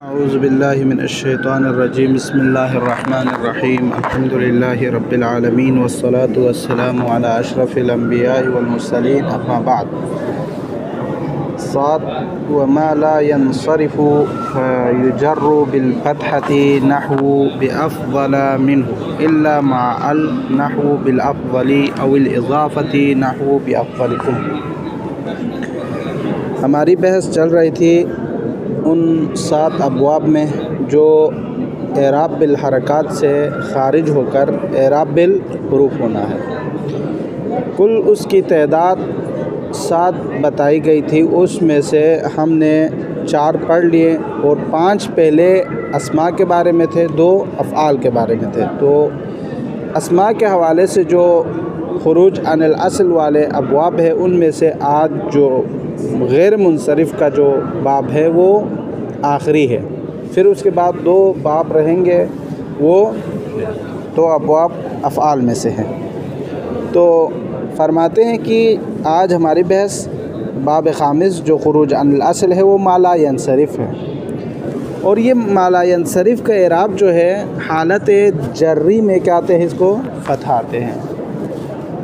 औज़ुबिल्लाहि मिनश्शैतानिर्रजीम बिस्मिल्लाहिर्रहमानिर्रहीम अल्हम्दुलिल्लाहि रब्बिल आलमीन वस्सलातु वस्सलामु अला अशरफिल अंबियाइ वल मुरसलीन अम्मा बाद। सात व मा ला यंसरिफु युजर्रु बिल फतहति नहवु बिअफ़ज़ल मिन्हु इल्ला मअल नहवु बिल अफ़ज़ली अविल इज़ाफ़ति नहवु बिअफ़ज़लिकुम। हमारी बहस चल रही थी उन 7 अबवाब में जो एराब बिल हरकात से ख़ारिज होकर एराब बिल हुरूफ होना है। कुल उसकी तादाद 7 बताई गई थी, उसमें से हमने 4 पढ़ लिए और 5 पहले अस्मा के बारे में थे, 2 अफ़आल के बारे में थे। तो अस्मा के हवाले से जो खुरूज अनिल असल वाले अबवाब है उनमें से आज जो गैर मुनसरिफ़ का जो बाब है वो आखिरी है। फिर उसके बाद 2 बाब रहेंगे, वो 2 अबवाब अफ़आल में से हैं। तो फरमाते हैं कि आज हमारी बहस बाब ख़ामिस जो खुरूज अनिल असल है वो मा ला यंसरिफ़ है। और ये मा ला यंसरिफ़ का एराब जो है हालत जर्री में क्या आते हैं, इसको फ़तह आते हैं।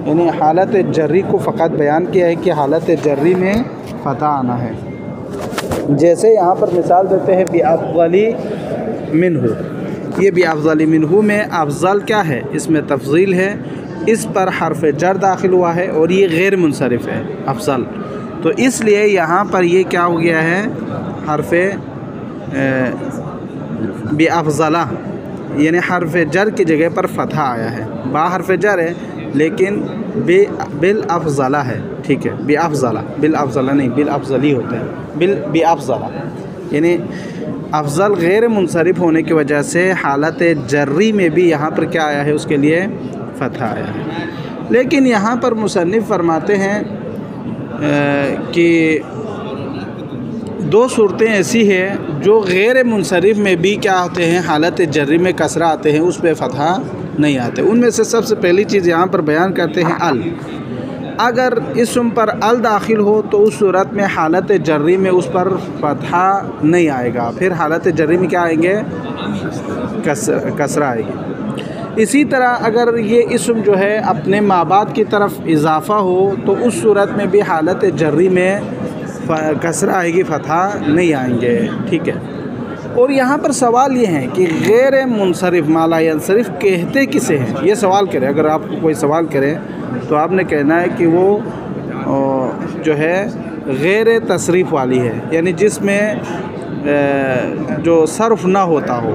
यानी हालत जर्री को फ़कत बयान किया है कि हालत जर्री में फ़तह आना है। जैसे यहाँ पर मिसाल देते हैं बिअफ़ज़ली मिन्हु। ये बिअफ़ज़ली मिन्हु में अफ़ज़ल क्या है, इसमें तफ़ज़ील है, इस पर हर्फ़ जर दाखिल हुआ है और ये गैर मुनसरिफ़ है अफ़ज़ल। तो इसलिए यहाँ पर ये क्या हो गया है, हर्फ़ बिअफ़ज़ला यानी हर्फ़ जर की जगह पर फ़तह आया है। बा हर्फ़ जर है लेकिन बिल अफ़ज़ला है, ठीक है। बिअफ़ज़ला, बिल अफ़ज़ला नहीं, बिल अफ़ज़ली होता है, बिअफ़ज़ला यानी अफ़ज़ल गैर मुनसरिफ़ होने की वजह से हालत जर्री में भी यहाँ पर क्या आया है, उसके लिए फ़तह आया है। लेकिन यहाँ पर मुसन्निफ़ फरमाते हैं कि 2 सूरतें ऐसी हैं जो गैर मुनसरिफ़ में भी क्या होते हैं, हालत जर्री में कसरा आते हैं, उस पर फ़तह नहीं आते। उनमें से सबसे पहली चीज़ यहाँ पर बयान करते हैं अल। अगर इस्म पर अल दाखिल हो तो उस सूरत में हालत जर्री में उस पर फ़तह नहीं आएगा, फिर हालत जर्री में क्या आएंगे, कसरा आएगी। इसी तरह अगर ये इस्म जो है अपने माबाद की तरफ इजाफ़ा हो तो उस सूरत में भी हालत जर्री में कसरा आएगी, फ़तह नहीं आएंगे, ठीक है। और यहाँ पर सवाल ये है कि गैर मुनसरिफ़ मा ला यंसरिफ़ कहते किसे हैं, ये सवाल करें। अगर आपको कोई सवाल करें तो आपने कहना है कि वो जो है गैर तसरीफ़ वाली है, यानी जिसमें जो सर्फ़ ना होता हो।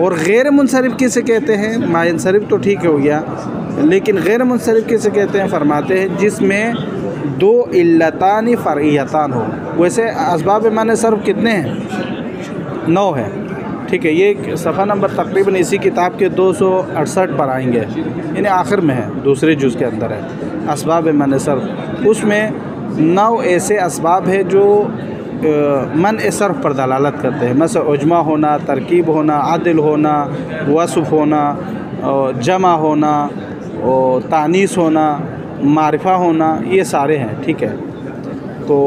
और गैर मुनसरिफ़ किसे कहते हैं, मा यंसरिफ़ तो ठीक हो गया, लेकिन गैर मुनसरिफ़ किसे कहते हैं, फरमाते हैं जिसमें 2 इल्लतानी फ़रइयतान हो। वैसे असबाब माने सर्फ़ कितने हैं, 9 है, ठीक है। ये सफ़ा नंबर तकरीबन इसी किताब के 268 पर आएंगे, यानी आखिर में है, दूसरे जुज़ के अंदर है असबाब मन सर्फ़। उसमें 9 ऐसे असबाब है जो मन सर्फ़ पर दलालत करते हैं, मसलन उजमा होना, तरकीब होना, आदिल होना, वस्फ़ होना, जमा होना, और तानीस होना, मारिफा होना, ये सारे हैं, ठीक है। तो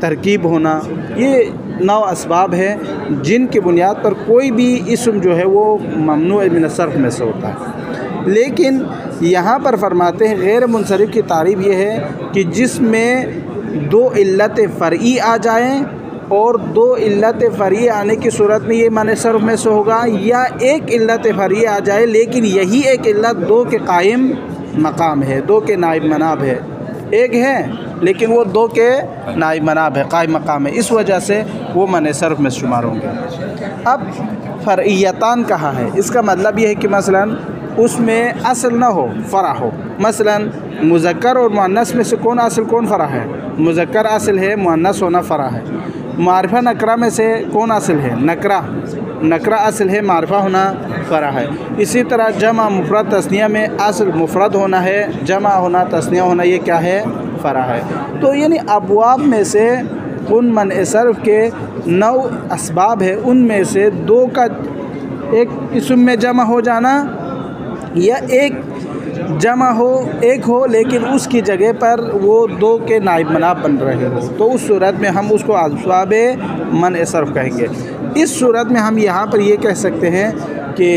तरकीब होना, ये 9 असबाब हैं जिनकी बुनियाद पर कोई भी इस्म जो है वो ममनू मिन सर्फ़ में से होता है। लेकिन यहाँ पर फरमाते हैं गैर मुनसरिफ़ की तारीफ़ ये है कि जिसमें 2 इल्लत फ़रई आ जाएं, और 2 इल्लत फ़रई आने की सूरत में ये माने सर्फ़ में से होगा, या 1 इल्लत फ़रई आ जाए लेकिन यही 1 इल्लत 2 के कायम मकाम है, 2 के नाइब मनाब है। एक है लेकिन वो 2 के नाइब मनाब है, कायम मकाम है, इस वजह से वो मन सर्फ़ में शुमार होंगे। अब फ़रइयतान कहाँ है, इसका मतलब ये है कि मसलन उसमें असल ना हो, फ़रा हो। मसलन मुज़क्कर और मुअन्नस में से कौन असल कौन फ़रा है, मुज़क्कर असल है, मुअन्नस होना फ़रा है। मारिफा नकरा में से कौन असल है, नकरा असल है, मारिफा होना फ़रा है। इसी तरह जमा मुफ़रद तस्निया में असल मुफ़रद होना है, जमा होना तस्निया होना ये क्या है, फ़रा है। तो यानी अबवाब में से उन मन सर्फ़ के 9 असबाब है, उनमें से 2 का एक इस्म में जमा हो जाना, या एक जमा हो, एक हो लेकिन उसकी जगह पर वो 2 के नाइब मनाब बन रहे हो, तो उस सूरत में हम उसको असबाब मन सर्फ़ कहेंगे। इस सूरत में हम यहाँ पर ये कह सकते हैं कि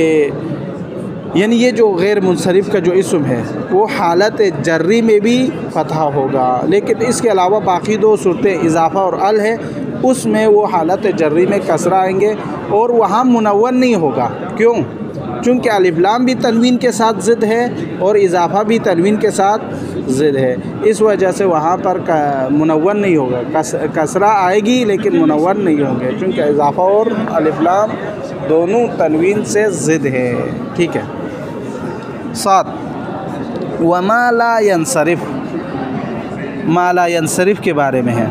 यानी ये जो गैर मुनसरिफ का जो इस्म है वो हालत जर्री में भी फ़तह होगा, लेकिन इसके अलावा बाकी दो सूरतें इजाफ़ा और अल है, उसमें वो हालत जर्री में कसरा आएंगे और वहाँ मुनव्वन नहीं होगा। क्यों? चूँकि अलिफ लाम भी तनवीन के साथ ज़िद है और इजाफ़ा भी तनवीन के साथ ज़िद है, इस वजह से वहाँ पर मुनव्वन नहीं होगा, कसरा आएगी लेकिन मुनव्वन नहीं होंगे, चूँकि इजाफ़ा और अलिफ लाम दोनों तनवीन से ज़िद है। ठीक है। 7 वमा ला यंसरिफ, माला यंसरिफ के बारे में है।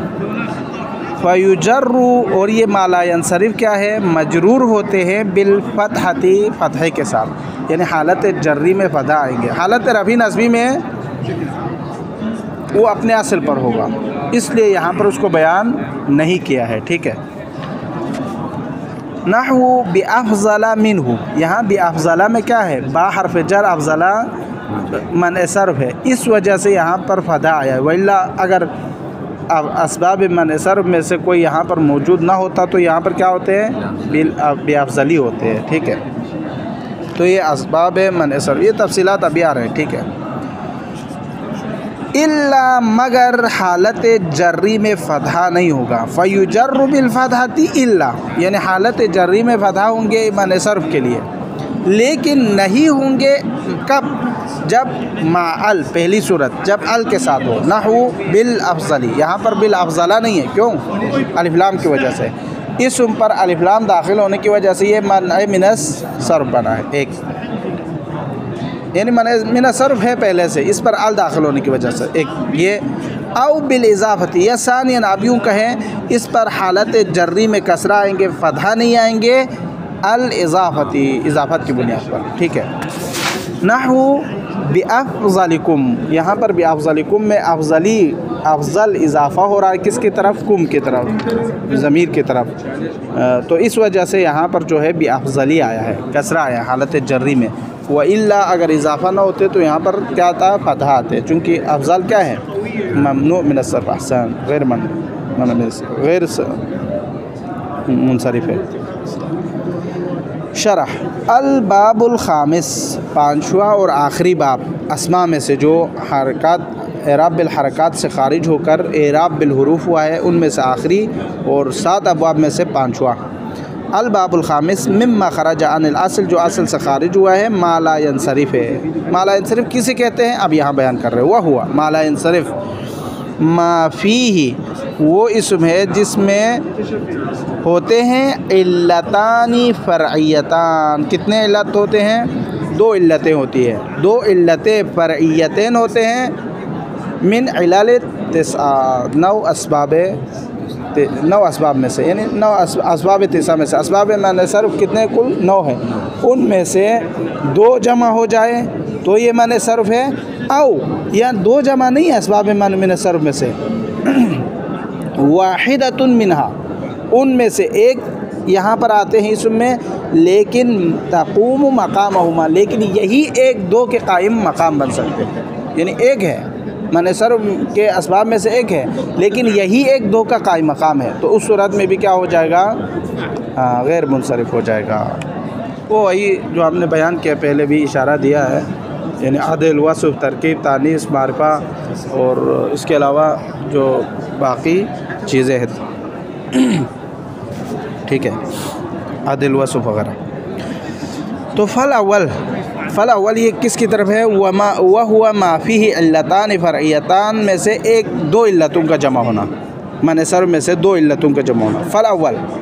फ़युजर्रु, और ये माला यंसरिफ क्या है? मजरूर होते हैं बिल फ़तहती, फ़तह के साथ, यानी हालत जर्री में फ़तह आएंगे। हालत रफ़ी नस्बी में वो अपने असल पर होगा, इसलिए यहाँ पर उसको बयान नहीं किया है। ठीक है। नहू बिअफ़ज़ला मिन्हु, यहाँ बिअफ़ज़ला में क्या है? बा हर्फ़ जर, अफ़ज़ला मन सर्फ़ है, इस वजह से यहाँ पर फ़तह आया है। वल्ला अगर असबाब मन सर्फ़ में से कोई यहाँ पर मौजूद ना होता तो यहाँ पर क्या होते हैं? बिअफ़ज़ली होते हैं। ठीक है। तो ये असबाब मन सर्फ़, ये तफ़सीलात अभी आ रहे हैं। ठीक है। इल्ला, मगर हालत जर्री में फ़तह नहीं होगा। फ़युजर्रु बिल फ़तहती इल्ला, यानी हालत जर्री में फ़तह होंगे मन सर्फ़ के लिए, लेकिन नहीं होंगे कब? जब माअल, पहली सूरत जब अल के साथ हो। नहू बिल अफ़ज़ली, यहाँ पर बिल अफ़ज़ला नहीं है। क्यों? अलिफ लाम की वजह से, इसम पर अलिफ लाम दाखिल होने की वजह से ये मिनस सर्फ़ बना है। एक यानी मिन सर्फ़ है पहले से, इस पर अल दाखिल होने की वजह से एक ये। औ बिल इज़ाफ़ती, या सानियन आप यूँ कहें इस पर हालत जर्री में कसरा आएंगे, फ़तह नहीं आएंगे, अल इज़ाफ़ती, इज़ाफ़त की बुनियाद पर। ठीक है। नहू बिअफ़ज़लिकुम, यहाँ पर बिअफ़ज़लिकुम में अफ़ज़ल इज़ाफ़ा हो रहा है किसकी तरफ? कुम की तरफ, ज़मीर की तरफ, तो इस वजह से यहाँ पर जो है बिअफ़ज़ली आया है, कसरा आया हालत जर्री में। व इल्ला, अगर इज़ाफ़ा ना होते तो यहाँ पर क्या आता? फ़तह आते, चूँकि अफ़ज़ल क्या है? ममनू मिन सर्फ़, अहसन, गैर मुनसरिफ है। शरह अल बाबुल ख़ामिस, पाँचवा और आखिरी बाब अस्मा में से जो हरकत एराब बिल हरकत से ख़ारिज होकर एराब बिल हुरूफ हुआ है, उनमें से आखिरी और 7 अबवाब में से पाँचवा। अल बाबुल ख़ामिस मिम्मा ख़रज अनिल असल, जो असल से ख़ारिज हुआ है, माला यंसरिफ है। माला यंसरिफ किसे कहते हैं? अब यहाँ बयान कर रहे हैं। वह हुआ माला यंसरिफ माफ़ीही, वो इस्म है जिसमें होते हैं इल्लतानी फ़रइयतान। कितने इल्लत होते हैं? 2 इल्लतें होती है, 2 इल्लतें फ़रइयतैन होते हैं। मिन इलाल तिस्आ, 9 असबाब में से, यानी 9 असबाब तिस्आ में से। असबाब मन सर्फ़ कितने? कुल 9 है, उनमें से 2 जमा हो जाए तो ये मन सर्फ़ है। औ या 2 जमा नहीं है असबाब मन सर्फ़ में से, वाहिदतुन मिनहा, उनमें से एक यहाँ पर आते हैं इसम में, लेकिन तक़ूम मक़ामहुमा, लेकिन यही 1-2 के कायम मकाम बन सकते हैं, यानी एक है मन सर्फ़ के असबाब में से एक है, लेकिन यही 1-2 का कायम मकाम है, तो उस सूरत में भी क्या हो जाएगा? गैर मुनसरिफ हो जाएगा। वो वही जो हमने बयान किया, पहले भी इशारा दिया है, यानी अदल, वस्फ़, तरकीब, तानीस, मारिफा और इसके अलावा जो बाकी चीज़ें हैं। ठीक है, अदल, वस्फ़ वगैरह। तो फ़ल अव्वल ये किसकी तरफ है? वह हुआ माफ़ी इल्लतान फ़रइयतान में से 1-2 इल्लतों का जमा होना, मन सर्फ़ में से 2 इल्लतों का जमा होना। फ़ल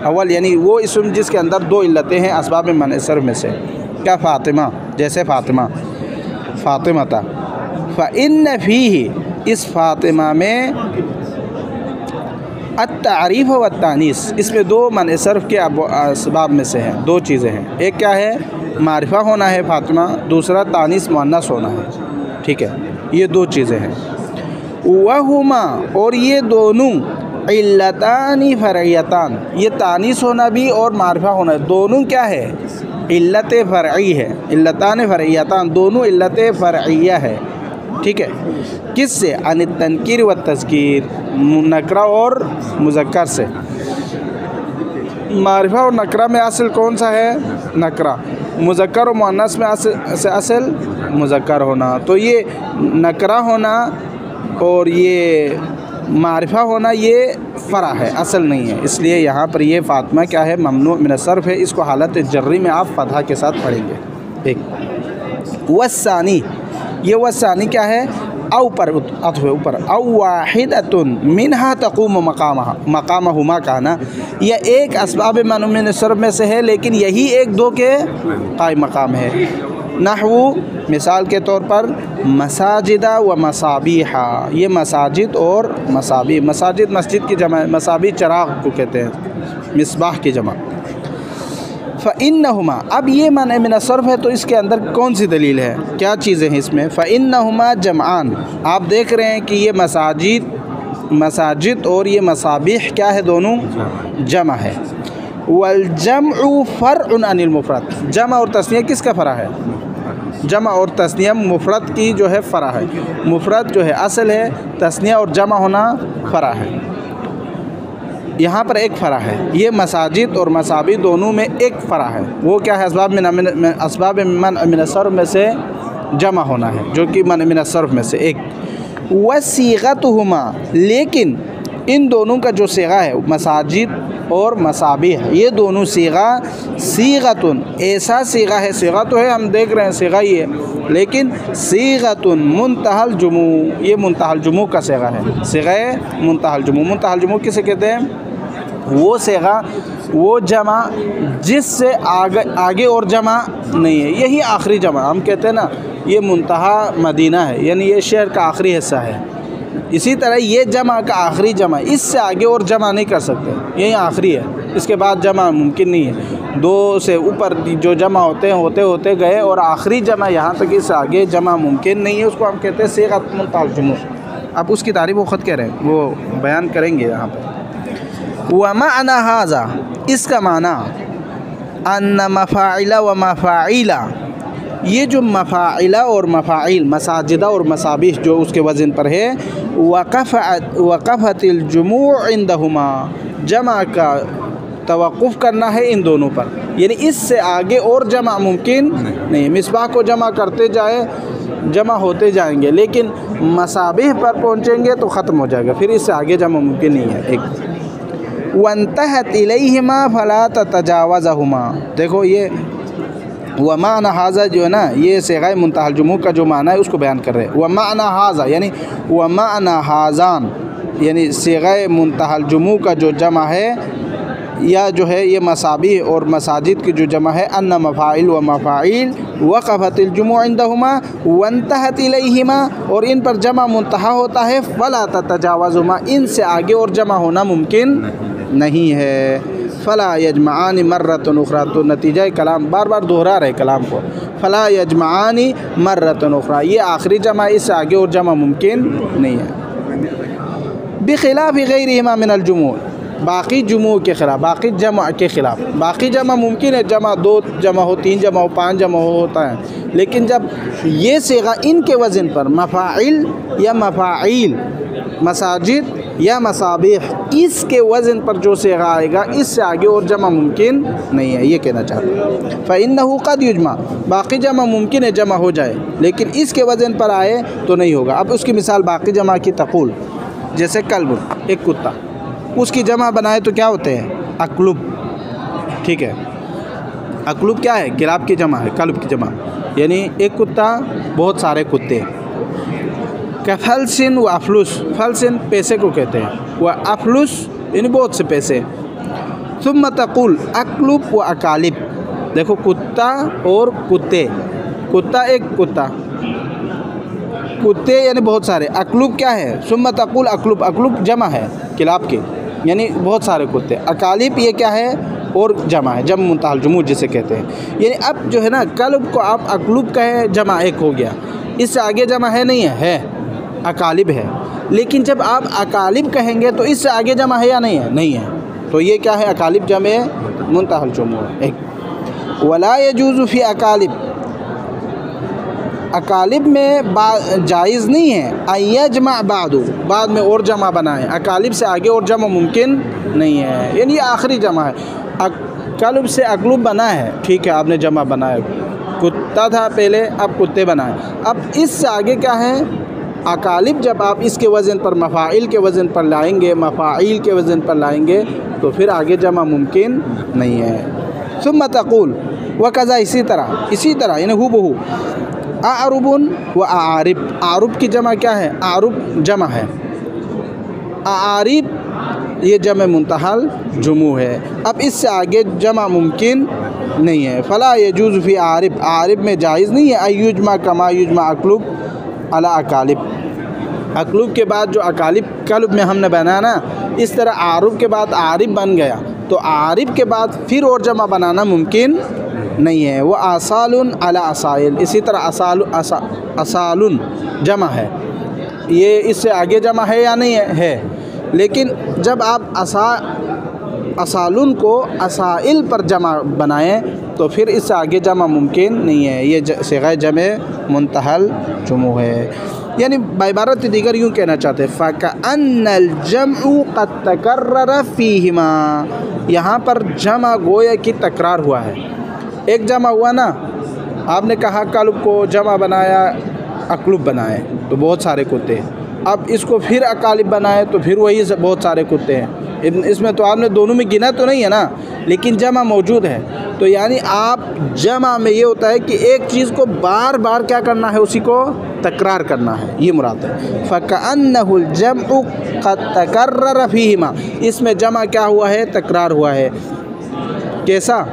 अव्वल यानी वो इस्म जिसके अंदर 2 इल्लतें हैं असबाब मन सर्फ़ में से। क्या? फ़ातिमा, जैसे फ़ातिमता। फ़इन्न फ़ीही, इस फ़ातिमा में अत्तारीफ़ व तानीस, इसमें 2 मन सर्फ़ के असबाब में से हैं, 2 चीज़ें हैं। एक क्या है? मारिफा होना है फ़ातिमा, दूसरा तानीस मुअन्नस होना है। ठीक है, ये 2 चीज़ें हैं। वहुमा, और ये दोनों इल्लतानी फ़रइयतान, ये तानीस होना भी और मारिफा होना, दोनों क्या है? इल्लत फ़रई है। इल्लतान फ़रइयतान, दोनों इल्लत फ़रइया है। ठीक है, किससे? अन तनकीर व तज़कीर, नकरा और मुज़क्कर से। मारिफा और नकरा में असल कौन सा है? नकरा। मुज़क्कर और मुअन्नस में असल मुज़क्कर होना। तो ये नकरा होना और ये मारिफा होना ये फ़रा है, असल नहीं है। इसलिए यहाँ पर ये फ़ातिमा क्या है? ममनू मिन सर्फ़ है। इसको हालत जर्री में आप फ़तहा के साथ पढ़ेंगे। एक वस्सानी, ये वस्सानी क्या है? औ पर अथवा ऊपर, औ वाहिदतुन मिनहा तक़ूम मक़ामहुमा कहना, यह एक असबाब ममनू मिन सर्फ़ में से है, लेकिन यही एक दो के कायम मकाम है। नहवु, मिसाल के तौर पर मसाजिदा व मसाबीहा, ये मसाजिद और मसाबी, मसाजिद मस्जिद की जमा, मसाबी चराग को कहते हैं, मिसबाह की जमा। फ़इन्नहुमा, अब ये मन मिन सर्फ़ है तो इसके अंदर कौन सी दलील है, क्या चीज़ें हैं इसमें? फ़इन्नहुमा जमआन, आप देख रहे हैं कि ये मसाजिद और ये मसाबीह क्या है? दोनों जमा है। वल जमउ फ़र्उन अनिल मुफ़रद, जमा और तस्निया किसका फ़रा है? जमा और तस्निया मुफ़रद की जो है फ़रा है। मुफ़रद जो है असल है, तस्निया और जमा होना फ़रा है। यहाँ पर एक फ़रा है, ये मसाजिद और मसाबी दोनों में एक फ़रा है। वो क्या है? असबाब मन मिन सर्फ़ में से जमा होना है, जो कि मन मिन सर्फ़ में से एक। वसीग़तुहुमा, लेकिन इन दोनों का जो सीगा है, मसाजिद और मसाबी है, ये दोनों सीगा सीगतुन, ऐसा सीगा है, सीगा तो है हम देख रहे हैं सीगा ही है, लेकिन सीगतुन मुंतहल जुमू, ये मुंतहल जुमू का सीगा है। सीगा मुंतहल जुमू, मुंतहल जुमू किसे कहते हैं? वो सीगा, वो जमा जिससे आगे और जमा नहीं है, यही आखिरी जमा। हम कहते हैं ना ये मुंतहा मदीना है, यानी ये शहर का आखिरी हिस्सा है। इसी तरह ये जमा का आखिरी जमा, इससे आगे और जमा नहीं कर सकते, यही आखिरी है, इसके बाद जमा मुमकिन नहीं है। दो से ऊपर जो जमा होते होते गए और आखिरी जमा यहाँ तक, इससे आगे जमा मुमकिन नहीं है, उसको हम कहते हैं सीग़त मुंतहल जुमू। अब उसकी तारीफ़ वो ख़ुद कह रहे हैं, वो बयान करेंगे यहाँ पर। व मअना हाज़ा, इसका माना अन्न मफ़ाइला व मफ़ाइला, ये जो मफ़ाइला और मफ़ाइल, मसाजिदा और मसाबिह जो उसके वज़न पर है, वक़फ़तिल जुमू इंदहुमा, जमा का तवक़ुफ़ करना है इन दोनों पर, यानी इससे आगे और जमा मुमकिन नहीं। मिसबाह को जमा करते जाए जमा होते जाएंगे, लेकिन मसाबिह पर पहुँचेंगे तो ख़त्म हो जाएगा, फिर इससे आगे जमा मुमकिन नहीं है। एक वंतहत इलैहिमा फला ततजावज़हुमा, देखो ये व माना हाज़ा जो है ना, ये सीग़ा मुंतहल जुमू का जो माना है उसको बयान कर रहे हैं। व माना हाज़ा यानी व माना हाज़ान, यानी सीग़ा मुंतहल जुमू का जो जमा है या जो है ये मसाबी और मसाजिद की जो जमा है, अन्ना मफ़ाइल व मफ़ाइल वक़फ़तिल जुमू इंदहुमा वंतहत इलैहिमा, और इन पर जमा मुंतहा होता है, फ़ला ततजावज़हुमा, इनसे आगे और जमा होना मुमकिन नहीं है। फ़ला यजमानी मर्रतन उख़रा, तो नतीजा कलाम बार बार दोहरा रहे कलाम को, फ़ला यजमानी मर्रतन उख़रा, ये आखिरी जमा, इससे आगे और जमा मुमकिन नहीं है। बिख़िलाफ़ ग़ैरिहिमा मिनल जुमू, बाकी जुमू के ख़िलाफ़, बाकी जमा के ख़िलाफ़। बाकी जमा मुमकिन है, जमा 2 जमा हो, 3 जमा हो, 5 जमा होता है, लेकिन जब ये सीगा इनके वज़न पर मफ़ाइल या मफ़ाइल, मसाजिद या मसाबिह, इसके वज़न पर जो सीगा आएगा, इससे आगे और जमा मुमकिन नहीं है, ये कहना चाहते हैं। फ़इन्नहु क़द युजमा, बाकी जमा मुमकिन है जमा हो जाए, लेकिन इसके वज़न पर आए तो नहीं होगा। अब उसकी मिसाल बाकी जमा की तक़ूल, जैसे कल्ब, एक कुत्ता, उसकी जमा बनाए तो क्या होते हैं? अक्लुब, ठीक है। अक्लुब क्या है? किलाब की जमा है, कल्ब की जमा, यानी एक कुत्ता, बहुत सारे कुत्ते। कफ़लसिन व अफलुस, फलसिन पैसे को कहते हैं, व अफलुस यानी बहुत से पैसे। सुम्मा तक़ूल अक्लुब व अकालिब, देखो कुत्ता और कुत्ते, कुत्ता एक कुत्ता, कुत्ते यानी बहुत सारे। अक्लुब क्या है? सुम्मा तक़ूल अक्लुब, अक्लुब जमा है किलाब की, यानी बहुत सारे कुत्ते। अकालिब ये क्या है? और जमा है, जम मुंतहल जुमू जिसे कहते हैं। यानी अब जो है ना, कल्ब को आप अक्लुब कहें, जमा एक हो गया, इससे आगे जमा है नहीं है, अकालिब है। लेकिन जब आप अकालिब कहेंगे तो इससे आगे जमा है या नहीं है? नहीं है। तो ये क्या है? अकालिब जमे मुंतहल जुमू है। एक वला यजूज़ु फ़ी अकालिब, अकालिब में जायज़ नहीं है अयजमा बाद में और जमा बनाएं, अकालिब से आगे और जमा मुमकिन नहीं है, यानी ये आखिरी जमा है। अकालिब से अकलुब बना है, ठीक है, आपने जमा बनाया, कुत्ता था पहले, अब कुत्ते बनाए, अब इससे आगे क्या है अकालिब, जब आप इसके वज़न पर मफ़ाइल के वज़न पर लाएंगे, मफ़ाइल के वज़न पर लाएंगे तो फिर आगे जमा मुमकिन नहीं है। सुम्मा तक़ूल वकज़ा, इसी तरह यानी हूबहू आरुबुन व आरिब, आरुब की जमा क्या है, आरुब जमा है, आरिब ये जमा मुंतहल जुमू है, अब इससे आगे जमा मुमकिन नहीं है। फ़ला यजूज़ फ़ी आरिब, आरिब में जायज़ नहीं है अयुजमा कमा युजमा अकलुब अला अकालिब, अकलुब के बाद जो अकालिब कल्ब में हमने बनाया ना, इस तरह आरुब के बाद आरिब बन गया, तो आरिब के बाद फिर और जमा बनाना मुमकिन नहीं है। वो आसालुन अला असाइल, इसी तरह असालुन जमा है, ये इससे आगे जमा है या नहीं है, लेकिन जब आप असालुन को असाइल पर जमा बनाएं तो फिर इससे आगे जमा मुमकिन नहीं है, ये सिग़ा जमे मुंतहल जुमू है। यानी बाइबारत दीगर यूँ कहना चाहते हैं फ़कअन्नल जमउ क़द तकर्रर फ़ीहिमा, यहाँ पर जमा गोया की तकरार हुआ है, एक जमा हुआ ना, आपने कहा कल्ब को जमा बनाया अकलुब बनाए तो बहुत सारे कुत्ते हैं, अब इसको फिर अकालिब बनाए तो फिर वही बहुत सारे कुत्ते हैं, इसमें तो आपने दोनों में गिना तो नहीं है ना, लेकिन जमा मौजूद है। तो यानी आप जमा में ये होता है कि एक चीज़ को बार बार क्या करना है, उसी को तकरार करना है, ये मुराद है। फ़कअन्नहुल जमउ क़द तकर्रर फ़ीहिमा, इसमें जमा क्या हुआ है, तकरार हुआ है। कैसा,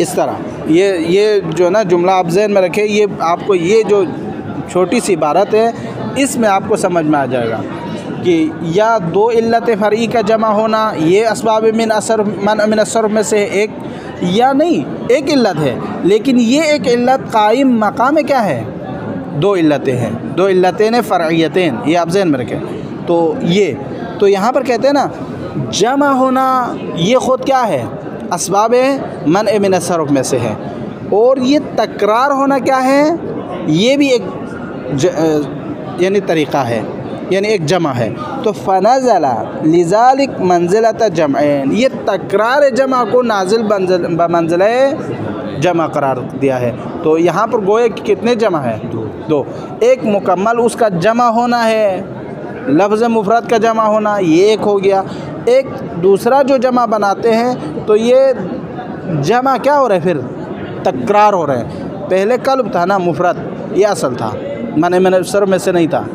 इस तरह ये जो ना जुमला आप ज़हन में रखें, ये आपको ये जो छोटी सी इबारत है इसमें आपको समझ में आ जाएगा कि या दो इल्लत फ़रई का जमा होना, ये असबाब मिन असर मन मिन असर में से एक, या नहीं एक इल्लत है, लेकिन ये एक इल्लत कायम मकाम में क्या है, दो इल्लतें हैं, दो इल्लतें ने फ़रइयतें, ये आप ज़हन में रखें। तो यहाँ पर कहते हैं ना जमा होना, ये ख़ुद क्या है, असबाब मन मिन असर में से है, और ये तकरार होना क्या है, ये भी एक यानी तरीक़ा है, यानी एक जमा है। तो फ़नज़ला लिज़ालिक मंज़िलत जमअन, ये तकरार जमा को नाजिल मंज़िला जमा करार दिया है। तो यहाँ पर गोए कि कितने जमा है, दो, एक मुकम्मल उसका जमा होना है, लफ्ज़ मुफरद का जमा होना, ये एक हो गया, एक दूसरा जो जमा बनाते हैं तो ये जमा क्या हो रहा है, फिर तकरार हो रहे हैं। पहले कल्ब था ना मुफरद, ये असल था, मन मिन असर में से नहीं था,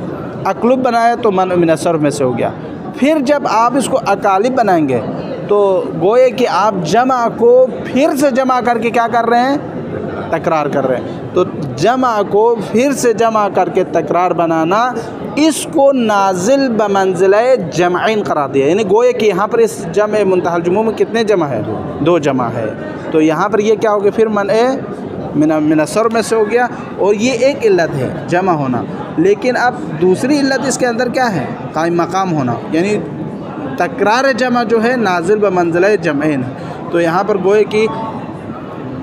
अकलुब बनाया तो मन मिन असर में से हो गया। फिर जब आप इसको अकालिब बनाएंगे तो गोए कि आप जमा को फिर से जमा करके क्या कर रहे हैं, तकरार कर रहे हैं। तो जमा को फिर से जमा करके तकरार बनाना, इसको नाजिल बमंज़िला जमअन करार दिया, यानी गोए कि यहाँ पर इस जम मुंतहल जुमू में कितने जमा है, दो जमा है। तो यहाँ पर ये क्या हो गया, फिर मिन असर में से हो गया, और ये एक इल्लत है जमा होना, लेकिन अब दूसरी इल्लत इसके अंदर क्या है, कायम मकाम होना, यानी तकरार जमा जो है नाजिल बमंज़िला जमअन। तो यहाँ पर गोए कि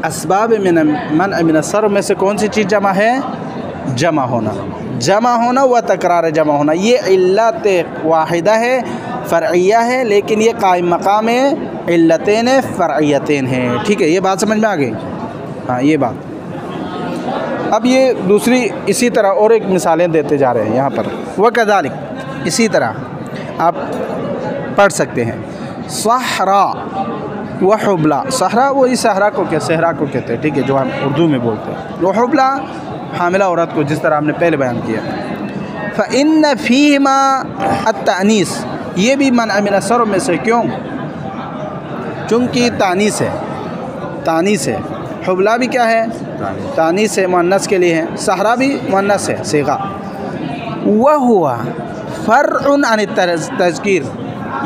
असबाब मन मिन असर में से कौन सी चीज़ जमा है, जमा होना व तकरार जमा होना, ये इल्लत वाहिदा है, फ़रइया है, लेकिन ये कायम मकाम इल्लतेन फ़रइयतेन हैं। ठीक है, ये बात समझ में आ गई, हाँ ये बात। अब ये दूसरी इसी तरह और एक मिसालें देते जा रहे हैं यहाँ पर, वह कज़ालिक, इसी तरह आप पढ़ सकते हैं सहरा व हुबला, सहरा वो इस सहरा को सहरा को कहते हैं, ठीक है, जो हम उर्दू में बोलते हैं। वो हुबला हामिला औरत को, जिस तरह हमने पहले बयान किया। फ़इन्न फ़ीहिमा अत्तानीस, ये भी मन मिन असर में से, क्यों, चूँकि तानीस है, हुबला भी क्या है, तानीस है, मुअन्नस के लिए है, सहरा भी मुअन्नस है सीगा। वह हुआ फ़र्उन अन तज़कीर,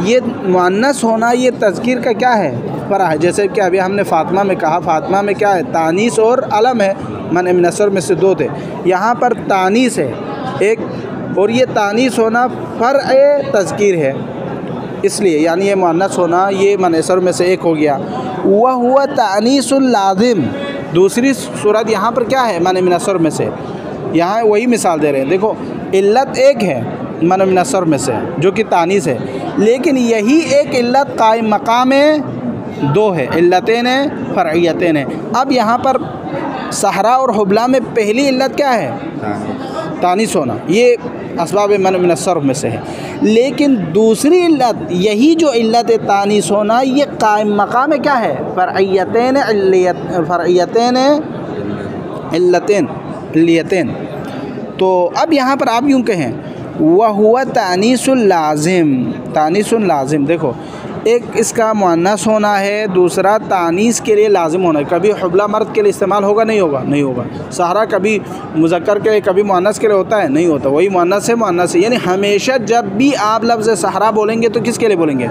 ये मुअन्नस होना ये तज़कीर का क्या है, फ़रा है। जैसे कि अभी हमने फ़ातिमा में कहा, फ़ातिमा में क्या है, तानीस और अलम है, मन मिन असर में से दो थे, यहाँ पर तानीस है एक, और ये तानीस होना फ़र्अ तज़कीर है, इसलिए यानी ये मुअन्नस होना ये मन असर में से एक हो गया। वह हुआ तानीसुल लाज़िम, दूसरी सूरत यहाँ पर क्या है, मन मिन असर में से, यहाँ वही मिसाल दे रहे हैं। देखो इल्लत एक है मन मिन सर्फ में से जो कि तानीस है, लेकिन यही एक इल्लत कायम मकाम में दो है, इल्लतेन है फ़रइयतेन है। अब यहाँ पर सहरा और हुबला में पहली इल्लत क्या है? तानीस होना, ये असबाब मन मिन सर्फ में से है। लेकिन दूसरी इल्लत, यही जो इल्लत तानीस होना, ये कायम मकाम में क्या है? फ़रइयतेन फ़रइयतेन इल्लतेन इल्लियतेन। तो अब यहाँ पर आप यूँ कहें वह हुआ तानीसुल लाज़िम, तानीसुल लाज़िम। देखो एक इसका मुअन्नस होना है, दूसरा तानीस के लिए लाजिम होना है। कभी हुबला मर्द के लिए इस्तेमाल होगा? नहीं होगा, नहीं होगा। सहरा कभी मुज़क्कर के लिए, कभी मुअन्नस के लिए होता है? नहीं होता। वही मुअन्नस है, मुअन्नस है। यानी हमेशा जब भी आप लफ्ज़ सहरा बोलेंगे तो किसके लिए बोलेंगे?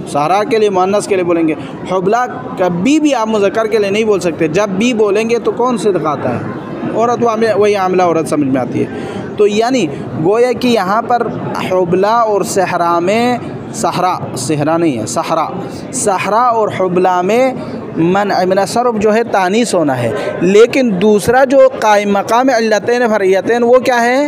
सहरा के लिए, मुअन्नस के लिए बोलेंगे। हुबला कभी भी आप मुज़क्कर के लिए नहीं बोल सकते। जब भी बोलेंगे तो कौन से दिखाता है? औरत, वही आमला औरत समझ में आती है। तो यानी गोया कि यहाँ पर हुबला और सहरा में, सहरा नहीं है, सहरा और हुबला में मन मिन सर्फ जो है तानीस होना है। लेकिन दूसरा जो कायम मकाम इल्लतैन फ़रइयतैन वो क्या है?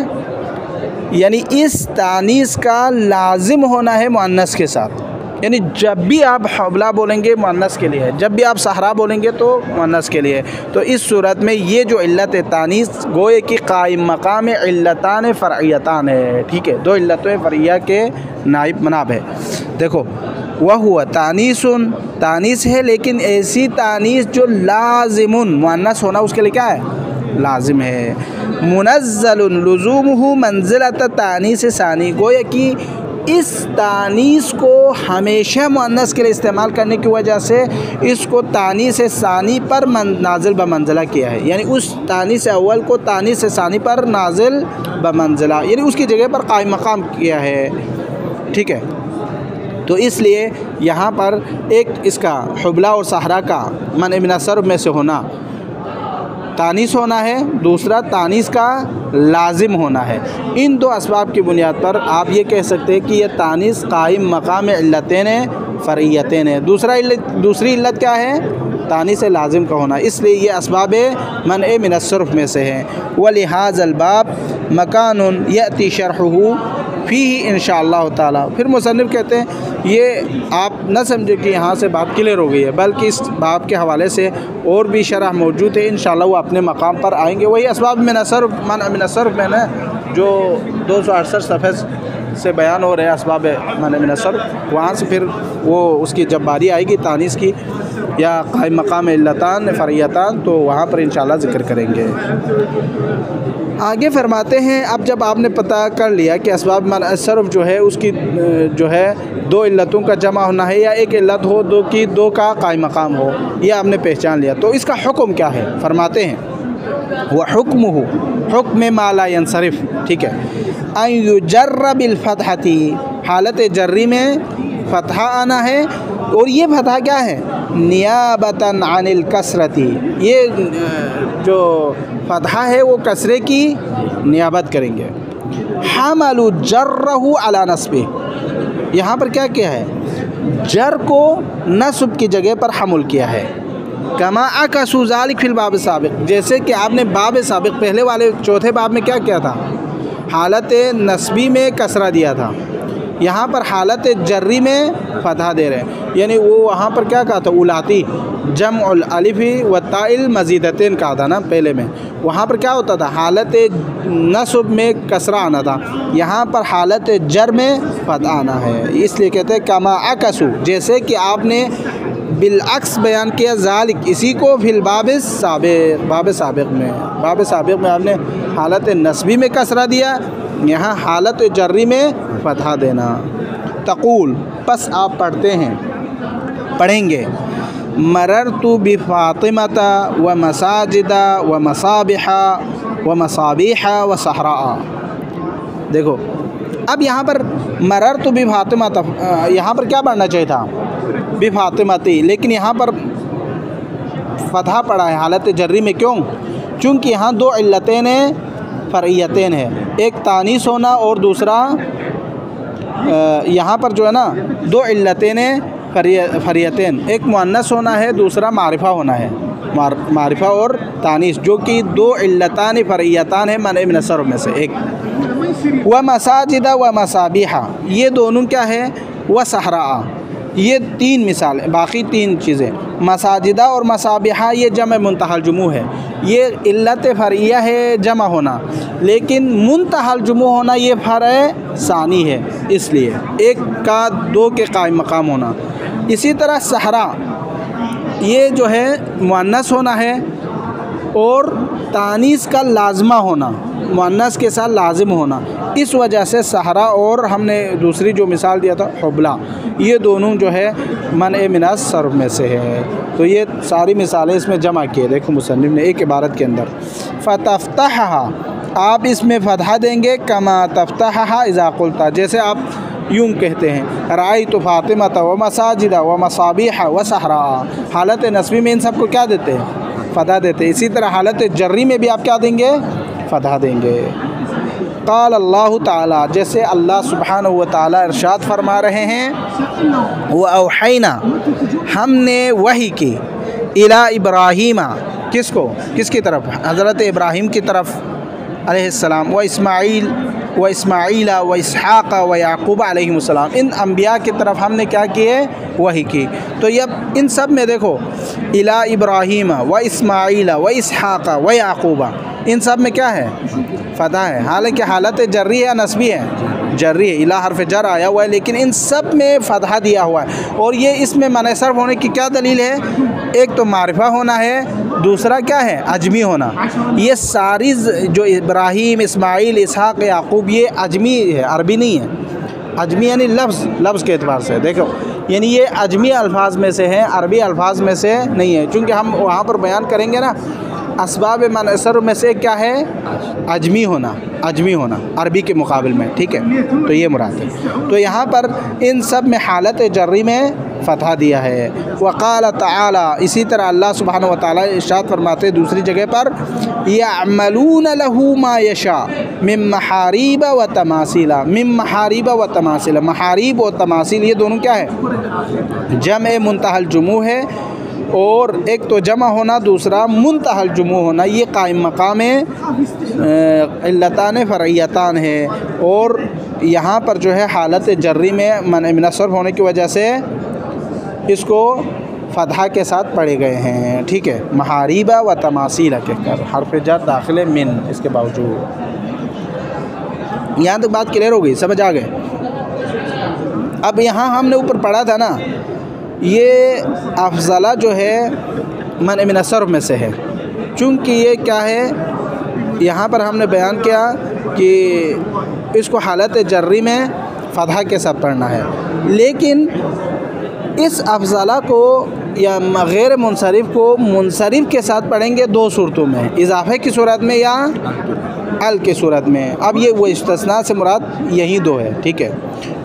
यानी इस तानीस का लाजिम होना है मुअन्नस के साथ। यानी जब भी आप हुबला बोलेंगे मुअन्नस के लिए है, जब भी आप सहरा बोलेंगे तो मुअन्नस के लिए। तो इस सूरत में ये जो इल्लत तानीस गोए कि कायम मकाम इल्लतान फ़रइयतान है। ठीक है, दो इल्लतें फ़रइया के नाइब मनाब है। देखो वह हुआ तानीसुन, तानीस है, लेकिन ऐसी तानीस जो लाजिमुन, मुअन्नस होना उसके लिए क्या है? लाजिम है। मुनज़्ज़लुन लुज़ूमुहु मंज़िलत तानीस सानी, गोया कि इस तानीस को हमेशा मुअन्नस के लिए इस्तेमाल करने की वजह से इसको तानीस सानी पर नाजिल बमंज़िला किया है। यानी उस तानीस अव्वल को तानीस सानी पर नाजिल बमंज़िला, यानी उसकी जगह पर कायम मकाम किया है। ठीक है, तो इसलिए यहाँ पर एक इसका हुबला और सहरा का मन मिन सर्फ में से होना तानीस होना है, दूसरा तानीस का लाजिम होना है। इन दो असबाब की बुनियाद पर आप ये कह सकते हैं कि यह तानीस कायम मकाम इल्लतैन फ़रइयतैन है। दूसरी इल्लत क्या है? तानीस लाजिम का होना। इसलिए ये असबाब मन मिन सर्फ में से हैं। वलिहाज़ल बाब मकानुन यअती शरहुहु फ़ीही इंशाअल्लाह ताला। फिर मुसन्निफ़ कहते हैं ये आप न समझे कि यहाँ से बात क्लियर हो गई है, बल्कि इस बाब के हवाले से और भी शरह मौजूद है। इंशाअल्लाह वो अपने मकाम पर आएंगे। वही असबाब मिन सर्फ में ना जो 268 सफ़े से बयान हो रहे हैं असबाब मन मिन सर्फ, वहाँ से फिर वो उसकी जब बारी आएगी तानीस की या कायम मकाम इल्लतान फ़रइयतान, तो वहाँ पर इंशाअल्लाह ज़िक्र करेंगे। आगे फरमाते हैं, अब जब आपने पता कर लिया कि असबाब मन सर्फ जो है उसकी जो है दो इल्लतों का जमा होना है या एक इल्लत हो दो का कायम मकाम हो, यह आपने पहचान लिया, तो इसका हुक्म क्या है? फरमाते हैं वह हुक्मुहु हुक्म मा ला यंसरिफ। ठीक है, अन युजर्र बिल फतहती, हालत जर्री में फतहा आना है, और ये फतहा क्या है? नियाबतन अनिल कसरती, ये जो फतहा है वो कसरे की नियाबत करेंगे। हमलु जर्रहु अला नस्बे, यहाँ पर क्या किया है? जर को नस्ब की जगह पर हमल किया है। कमा अकसु ज़ालिक फिल बाब साबिक़, जैसे कि आपने बाब साबिक़ पहले वाले चौथे बाब में क्या किया था? हालत नस्बी में कसरा दिया था, यहाँ पर हालत जर्री में फतहा दे रहे हैं। यानी वो वहाँ पर क्या कहा था? उलाती जमउल अलिफ़ी व ताइल मज़ीदतैन कहा था ना पहले में। वहाँ पर क्या होता था? हालत नस्ब में कसरा आना था, यहाँ पर हालत जर में फतहा आना है। इसलिए कहते हैं कमा अकसु, जैसे कि आपने बिलअक्स बयान किया ज़ालिक, इसी को फिल बाब साबिक़ में आपने हालत नस्बी में कसरा दिया, यहाँ हालत जर्री में फतहा देना। तक़ूल, बस आप पढ़ेंगे मररतु बिफ़ातिमता व मसाजिदा व मसाबिहा व मसाबिहा व सहरा। देखो अब यहाँ पर मररतु बिफ़ातिमता, यहाँ पर क्या पढ़ना चाहिए था? बिफ़ातिमती, लेकिन यहाँ पर फतहा पड़ा है हालत जर्री में। क्यों? चूँकि यहाँ दो इल्लतैन फ़रइयतैन है, एक तानीस होना और दूसरा यहाँ पर जो है ना दो इल्लतैन फ़रियतैन, एक मुअन्नस होना है, दूसरा मारिफा होना है, मारिफा और तानीस, जो कि दो इल्लतान फ़रियतान है मन मिन सर्फ़ में से एक। व मसाजिदा व मसाबिहा, ये दोनों क्या है, व सहरा, ये तीन मिसाल, बाकी तीन चीज़ें। मसाजिदा और मसाबिहा ये जम मुंतहल जुमू है, ये इल्लत फ़रिया है जमा होना, लेकिन मुंतहल जुमू होना ये फ़र सानी है, इसलिए एक का दो के कायम मकाम होना। इसी तरह सहरा ये जो है मुअन्नस होना है और तानीस का लाजमा होना, मुअन्नस के साथ लाजिम होना, इस वजह से सहरा और हमने दूसरी जो मिसाल दिया था हुबला, ये दोनों जो है मन मिन सर्फ़ में से है। तो ये सारी मिसालें इसमें जमा किए, देखो मुसन्निफ़ ने एक इबारत के अंदर। फ़तफ़्तहहा, आप इसमें फ़तहा देंगे, कमा तफ़्तहहा इज़ा क़ुल्ता, जैसे आप यूँ कहते हैं रायतु फ़ातिमता व मसाजिदा व मसाबिहा व सहरा। हालत नस्बी में इन सब को क्या देते हैं, फ़तहा देते हैं। इसी तरह हालत जर्री में भी आप क्या देंगे, फ़तहा देंगे। क़ाल अल्लाह ताला, जैसे अल्लाह सुब्हानहु व ताला इरशाद फरमा रहे हैं, व औहैना, हमने वही की, इला इब्राहीमा, किसको, किसकी तरफ, हज़रत इब्राहीम की तरफ अलैहिस्सलाम, व इस्माईला व इसहाक़ व याक़ूब अलैहिमुस्सलाम, इन अम्बिया की तरफ हमने क्या किए, वही की। तो ये इन सब में देखो, इला इब्राहीम व इस्माईला व इसहाक़ व याक़ूबा, इन सब में क्या है, फ़तहा है। हालांकि हालत जर्री है या नस्बी है, जर्री है, इला हर्फ जर आया हुआ है, लेकिन इन सब में फ़तहा दिया हुआ है। और ये इसमें मन सर्फ़ होने की क्या दलील है, एक तो मारिफा होना है, दूसरा क्या है, अजमी होना। ये सारी जो इब्राहीम, इस्माईल, इसहाक़, याक़ूब, ये अजमी है, अरबी नहीं है। अजमी यानी लफ्ज़ के एतबार से देखो, यानी ये अजमी अल्फाज में से है, अरबी अल्फाज में से नहीं है। चूँकि हम वहाँ पर बयान करेंगे ना, असबाब मन सर्फ़ में से क्या है, अजमी होना, अजमी होना अरबी के मुकाबले में, ठीक है। तो ये मुराद है। तो यहाँ पर इन सब में हालत जर्री में फ़तहा दिया है। वक़ाल तआला, इसी तरह अल्लाह सुब्हानहु व तआला इरशाद फरमाते दूसरी जगह पर, यअमलून लहू मा यशा मिन महारीब व तमासीला, मिन महारीब व तमासीला, महारीब और तमासील ये दोनों क्या है, जम मुंतहल जुमू है, और एक तो जमा होना, दूसरा मुंतहल जुमू होना, ये कायम मकाम इल्लतान फ़रियतान है। और यहाँ पर जो है हालत जर्री में मन मिन सर्फ़ होने की वजह से इसको फ़तहा के साथ पढ़े गए हैं, ठीक है। महारीबा व तमासीला कहकर हर्फ जर दाखिल मिन, इसके बावजूद। यहाँ तक बात क्लियर हो गई, समझ आ गए। अब यहाँ हमने ऊपर पढ़ा था ना, ये अफ़ज़ला जो है मन मिन सर्फ़ में से है, चूँकि ये क्या है, यहाँ पर हमने बयान किया कि इसको हालत जर्री में फ़तहा के साथ पढ़ना है, लेकिन इस अफ़ज़ला को या गैर मुनसरिफ़ को मुनसरिफ़ के साथ पढ़ेंगे दो सूरतों में, इज़ाफ़े की सूरत में या अल की सूरत में। अब ये वो इस्तिस्ना से मुराद यही दो है, ठीक है।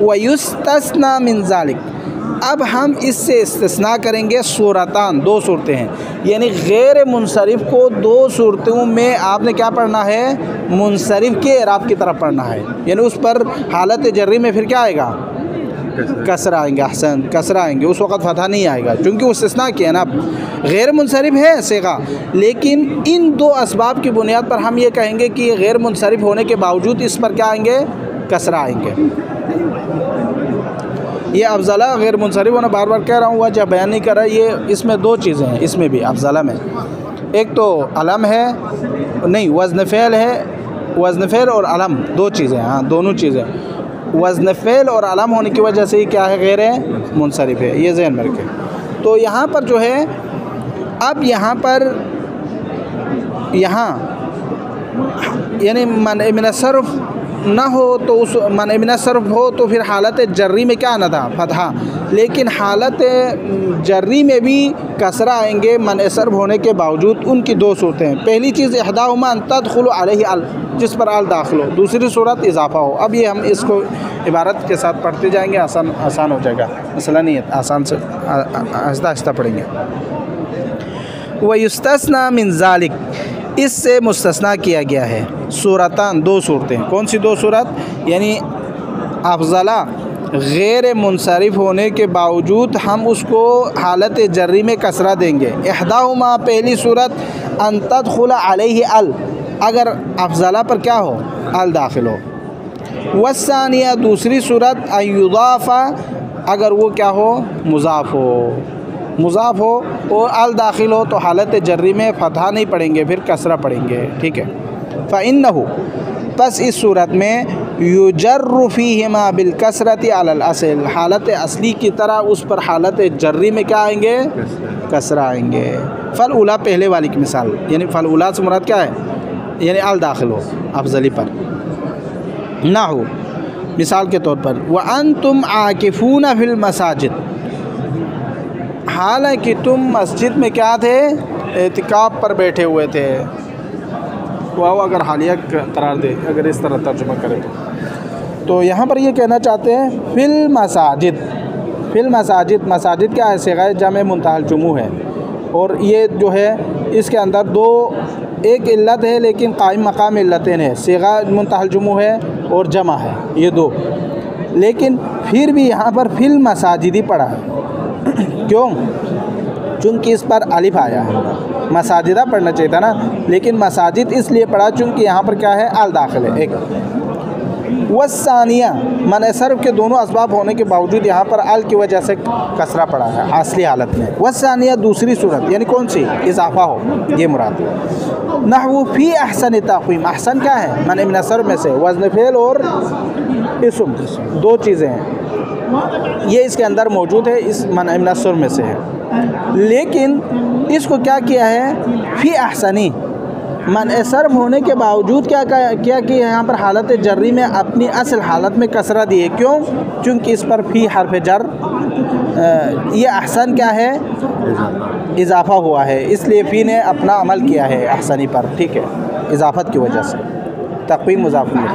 व युस्तस्ना मिन ज़ालिक, अब हम इससे इस्तिस्ना करेंगे सूरतान, दो सूरतें हैं, यानी गैर मुनसरिफ़ को दो सूरतों में आपने क्या पढ़ना है, मुनसरिफ़ के इराब की तरफ पढ़ना है, यानी उस पर हालत जर्री में फिर क्या आएगा, कसरा आएंगे। अहसन, कसरा आएंगे, उस वक़्त फ़तहा नहीं आएगा, क्योंकि वो इस्तिस्ना किया ना। गैर मुनसरिफ़ है सेगा, लेकिन इन दो असबाब की बुनियाद पर हम ये कहेंगे कि ये गैर मुनसरिफ़ होने के बावजूद इस पर क्या आएंगे, कसरा आएंगे। ये अफ़ज़ला गैर मुनसरिफ़ होना, बार बार कह रहा हूँ, वजह बयान नहीं कर रहा। ये इसमें दो चीज़ें हैं, इसमें भी अफ़ज़ला में, एक तो अलम है, नहीं वज़न फ़ेल है, वज़न फ़ेल और अलम दो चीज़ें, हाँ दोनों चीज़ें। वज़न फ़ेल और अलम होने की वजह से क्या है, गैर मुनसरिफ़ है, ये ज़हन में रखें। तो यहाँ पर जो है, अब यहाँ पर यहाँ यानी मन मिन सर्फ़ ना हो तो उस मन मिन सर्फ़ हो तो फिर हालत जर्री में क्या आना था, फ़तहा, लेकिन हालत जर्री में भी कसरा आएंगे मन सर्फ़ होने के बावजूद। उनकी दो सूरतें हैं, पहली चीज़ इहदाहुमा अन तदखुलु अलैहि अल, जिस पर अल दाखिल हो, दूसरी सूरत इजाफ़ा हो। अब ये हम इसको इबारत के साथ पढ़ते जाएंगे, आसान हो जाएगा, मसला नहीं है, आसान से आहिस्ता आहिस्ता पढ़ेंगे। व युस्तस्ना मिन ज़ालिक, इससे मुस्तस्ना किया गया है सूरतान, दो सूरतें। कौन सी दो सूरत, यानी अफ़ज़ला गैर मुनसरिफ होने के बावजूद हम उसको हालत जर्री में कसरा देंगे। इहदाहुमा पहली सूरत अन तदखुला अलैहि अल, अगर अफजला पर क्या हो, अल दाखिल हो। वस्सानिया दूसरी सूरत अयुदाफ़ा, अगर वो क्या हो, मुज़ाफ़ हो और अल दाखिल हो तो हालत जर्री में फ़तहा नहीं पढ़ेंगे, फिर कसरा पढ़ेंगे। ठीक है। फ़इन्नहु, बस इस सूरत में युजर्रु फ़ीहिमा बिल कसरति अलल असल, हालत असली की तरह उस पर हालत जर्री में क्या आएंगे, कसरा आएंगे। फ़ल उला पहले वाली की मिसाल, यानी फ़ल उला से मुराद क्या है, यानी अल दाखिल हो अफजली पर ना हो। मिसाल के तौर पर व अंतुम आकिफूना फिल मसाजिद, हालांकि तुम मस्जिद में क्या थे, एतिकाफ पर बैठे हुए थे। वाह, अगर हालिया करार दे, अगर इस तरह तर्जुमा करें तो यहाँ पर ये कहना चाहते हैं फिल मसाजिद। फिल मसाजिद, मसाजिद क्या है, सिगाए जमे मुंतहल जुमू है, और ये जो है इसके अंदर दो, एक इल्लत है लेकिन कायम मकाम इल्लतें हैं, सिगा मुंतहल जुमू है और जमा है, ये दो। लेकिन फिर भी यहाँ पर फिल मसाजिद ही पड़ा है। क्यों? चूँकि इस पर अलिफ आया है, मसाजिदा पढ़ना चाहिए था ना, लेकिन मसाजिद इसलिए पढ़ा चूँकि यहाँ पर क्या है, अल दाखिल है। एक वस्सानिया, मन सर्फ के दोनों असबाब होने के बावजूद यहाँ पर अल की वजह से कसरा पड़ा है असली हालत में। वस्सानिया दूसरी सूरत, यानी कौन सी, इजाफा हो, ये मुराद। नहवु फ़ी अहसन तक़वीम, अहसन क्या है, मन मिन सर्फ में से वज़न फ़ेल और इस्म, दो चीज़ें हैं, ये इसके अंदर मौजूद है, इस मन मिन सर्फ में से है। लेकिन इसको क्या किया है, फ़ी अहसनी, मन सर्फ होने के बावजूद क्या किया कि यहाँ पर हालत जर्री में अपनी असल हालत में कसरा दिए। क्यों? चूँकि इस पर फ़ी हर्फ जर, ये अहसन क्या है, इजाफ़ा हुआ है, इसलिए फ़ी ने अपना अमल किया है अहसनी पर। ठीक है, इजाफ़त की वजह से तक़वीम मुज़ाफ़ है।